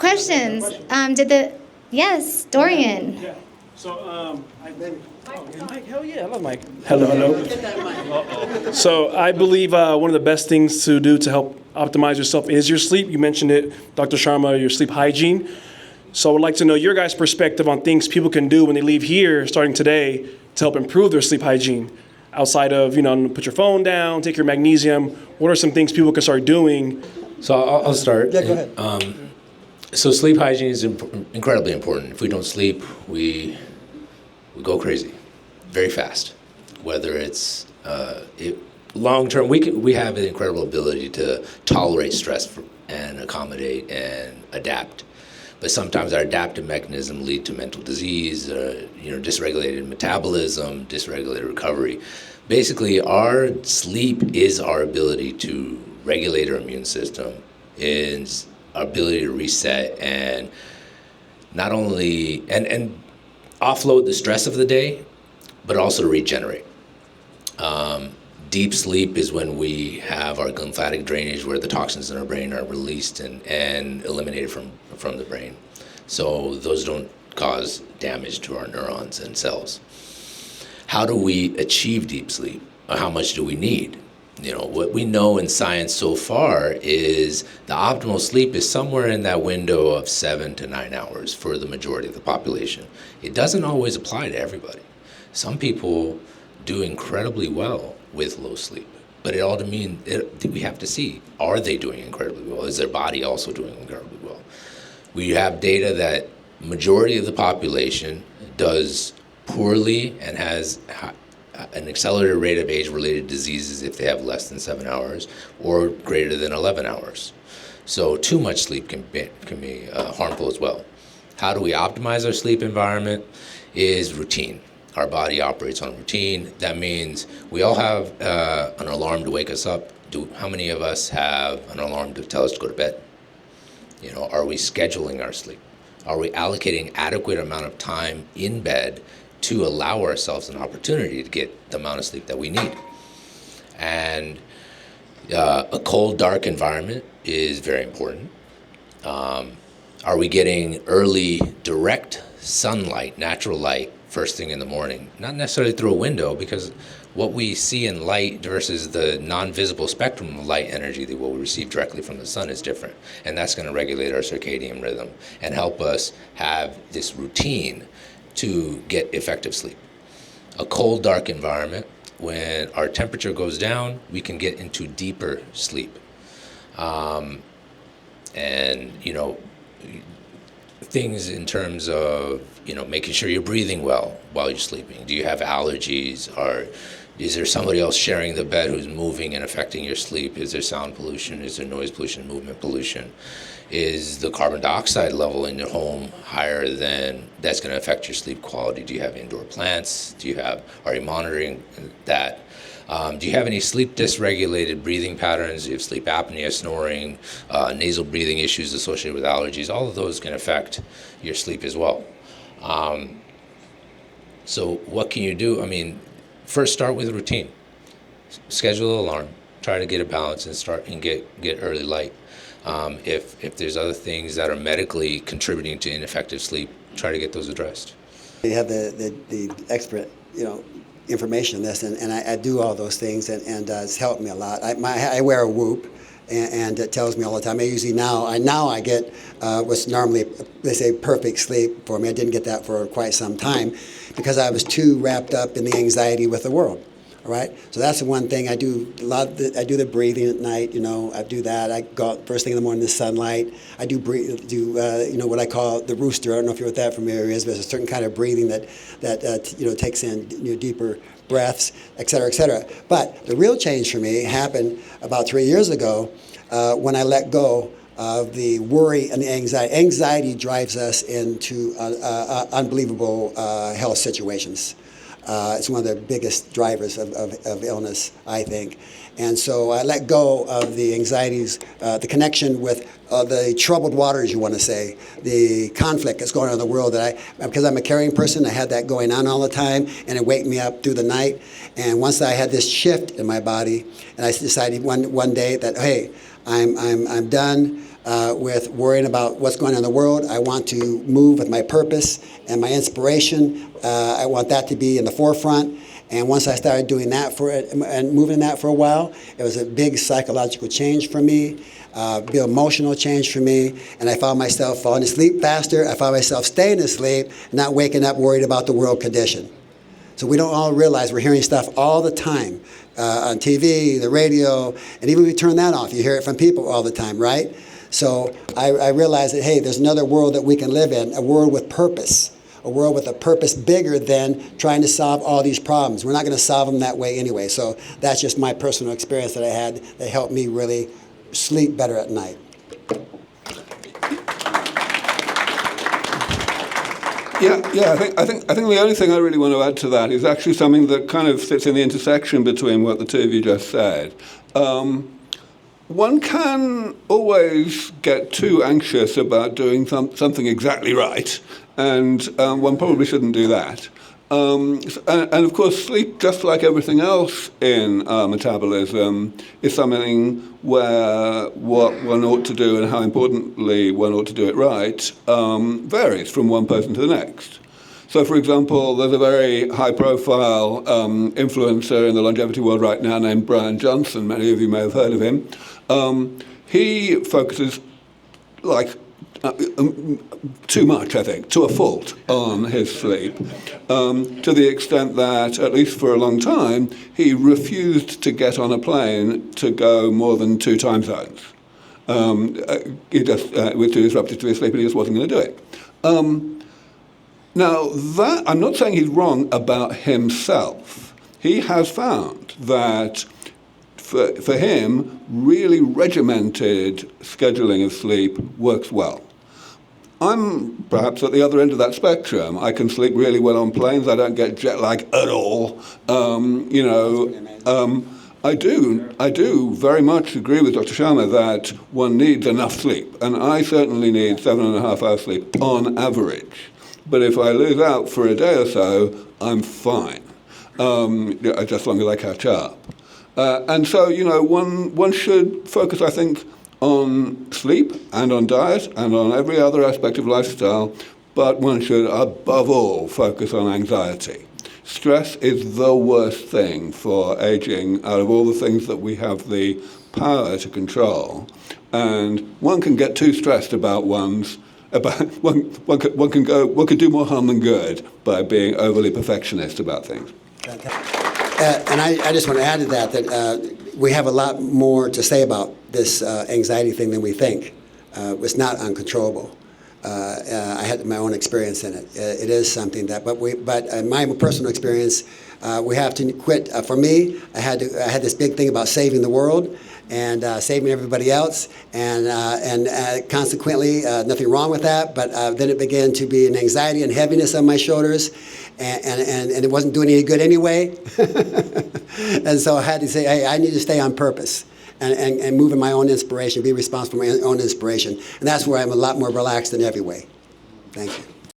questions. Yes, Dorian. Yeah. So, Mike, hell yeah, I love Mike. Hello. So I believe one of the best things to do to help optimize yourself is your sleep. You mentioned it, Dr. Sharma, your sleep hygiene. So I would like to know your guys' perspective on things people can do when they leave here, starting today, to help improve their sleep hygiene. Outside of, put your phone down, take your magnesium. What are some things people can start doing? So I'll start. Yeah, go ahead. So sleep hygiene is incredibly important. If we don't sleep, we go crazy very fast. Whether it's long term, we have an incredible ability to tolerate stress and accommodate and adapt. But sometimes our adaptive mechanism lead to mental disease, dysregulated metabolism, dysregulated recovery. Basically, our sleep is our ability to regulate our immune system, is our ability to reset and not only and offload the stress of the day, but also to regenerate. Deep sleep is when we have our lymphatic drainage, where the toxins in our brain are released and eliminated from the brain. So those don't cause damage to our neurons and cells. How do we achieve deep sleep? How much do we need? What we know in science so far is the optimal sleep is somewhere in that window of 7 to 9 hours for the majority of the population. It doesn't always apply to everybody. Some people do incredibly well with low sleep, but we have to see, are they doing incredibly well? Is their body also doing incredibly well? We have data that majority of the population does poorly and has an accelerated rate of age-related diseases if they have less than 7 hours or greater than 11 hours. So too much sleep can be harmful as well. How do we optimize our sleep environment? Is routine. Our body operates on routine. That means we all have an alarm to wake us up. How many of us have an alarm to tell us to go to bed? Are we scheduling our sleep? Are we allocating adequate amount of time in bed to allow ourselves an opportunity to get the amount of sleep that we need? And a cold, dark environment is very important. Are we getting early, direct sunlight, natural light, first thing in the morning? Not necessarily through a window, because what we see in light versus the non-visible spectrum of light energy that what we receive directly from the sun is different. And that's going to regulate our circadian rhythm and help us have this routine to get effective sleep. A cold, dark environment, when our temperature goes down, we can get into deeper sleep. Things in terms of, making sure you're breathing well while you're sleeping. Do you have allergies? Is there somebody else sharing the bed who's moving and affecting your sleep? Is there sound pollution? Is there noise pollution, movement pollution? Is the carbon dioxide level in your home higher than that's going to affect your sleep quality? Do you have indoor plants? Are you monitoring that? Do you have any sleep dysregulated breathing patterns? Do you have sleep apnea, snoring, nasal breathing issues associated with allergies? All of those can affect your sleep as well. So what can you do? First start with a routine. Schedule an alarm. Try to get a balance and get early light. If there's other things that are medically contributing to ineffective sleep, try to get those addressed. You have the expert, information in this, and I do all those things, and it's helped me a lot. I wear a Whoop, and it tells me all the time. I usually now I get what's normally, they say, perfect sleep for me. I didn't get that for quite some time because I was too wrapped up in the anxiety with the world. All right, so that's the one thing I do. I do the breathing at night. I do that. I go out first thing in the morning, the sunlight. I do what I call the rooster. I don't know if you're with that familiar is, but it's a certain kind of breathing that takes in deeper breaths, et cetera, et cetera. But the real change for me happened about 3 years ago when I let go of the worry and the anxiety. Anxiety drives us into unbelievable health situations. It's one of the biggest drivers of illness, I think. And so I let go of the anxieties, the connection with the troubled waters, you want to say, the conflict that's going on in the world. Because I'm a caring person, I had that going on all the time, and it waked me up through the night. And once I had this shift in my body, and I decided one day that, hey, I'm done with worrying about what's going on in the world. I want to move with my purpose and my inspiration. I want that to be in the forefront. And once I started doing that and moving that for a while, it was a big psychological change for me, big emotional change for me. And I found myself falling asleep faster. I found myself staying asleep, not waking up worried about the world condition. So we don't all realize we're hearing stuff all the time on TV, the radio, and even if you turn that off, you hear it from people all the time, right? So I realized that, hey, there's another world that we can live in, a world with purpose. A world with a purpose bigger than trying to solve all these problems. We're not going to solve them that way anyway. So that's just my personal experience that I had that helped me really sleep better at night. Yeah. I think the only thing I really want to add to that is actually something that kind of sits in the intersection between what the two of you just said. One can always get too anxious about doing something exactly right, and one probably shouldn't do that. And of course, sleep, just like everything else in our metabolism, is something where what one ought to do and how importantly one ought to do it right varies from one person to the next. So, for example, there's a very high-profile influencer in the longevity world right now named Brian Johnson. Many of you may have heard of him. He focuses too much, I think, to a fault on his sleep, to the extent that, at least for a long time, he refused to get on a plane to go more than 2 time zones. He just was too disruptive to his sleep and he just wasn't going to do it. Now, that I'm not saying he's wrong about himself. He has found that for him, really regimented scheduling of sleep works well. I'm perhaps at the other end of that spectrum. I can sleep really well on planes. I don't get jet lag at all. I do very much agree with Dr. Sharma that one needs enough sleep, and I certainly need 7.5 hours sleep on average. But if I lose out for a day or so, I'm fine, just as long as I catch up. And so, one should focus, I think, on sleep and on diet and on every other aspect of lifestyle, but one should, above all, focus on anxiety. Stress is the worst thing for aging out of all the things that we have the power to control. And one can get too stressed about one can do more harm than good by being overly perfectionist about things. And I just want to add to that we have a lot more to say about this anxiety thing than we think. It's not uncontrollable. I had my own experience in it. It is something that, but my personal experience, we have to quit. For me, I had this big thing about saving the world and saving everybody else, and consequently, nothing wrong with that. But then it began to be an anxiety and heaviness on my shoulders, and it wasn't doing any good anyway. And so I had to say, hey, I need to stay on purpose. And move in my own inspiration, be responsible for my own inspiration. And that's where I'm a lot more relaxed in every way. Thank you.